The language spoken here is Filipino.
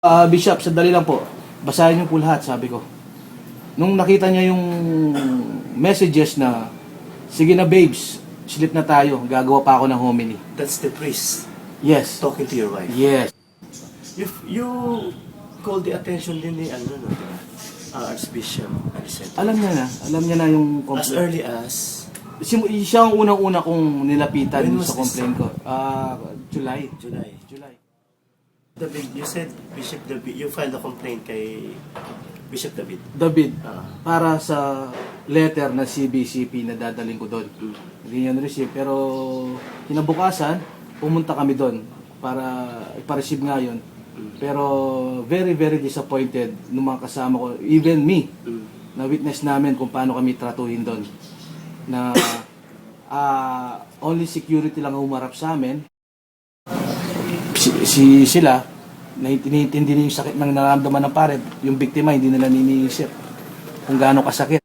Bishop, sandali lang po. Basahin niyo po lahat, sabi ko. Nung nakita niya yung messages na, sige na babes, sleep na tayo, gagawa pa ako ng homily. That's the priest Yes. talking to your wife. Yes. You call the attention din ni Archbishop Alicet. Alam niya na yung As complaint. early as Siya ang unang-una kong nilapitan When was sa this? complaint ko. July. July. July. David, you said Bishop David, you filed a complaint kay Bishop David. David, Ah. para sa letter na CBCP na dadaling ko doon. Hindi niya na-receive, pero kinabukasan, pumunta kami doon para ipa-receive nga yun. Pero very, very disappointed nung mga kasama ko, even me, na witness namin kung paano kami tratuhin doon. Na only security lang ang humarap sa amin. Sila, tinitindi nila yung sakit ng nararamdaman ng pare, yung biktima hindi nila niniisip kung gaano kasakit.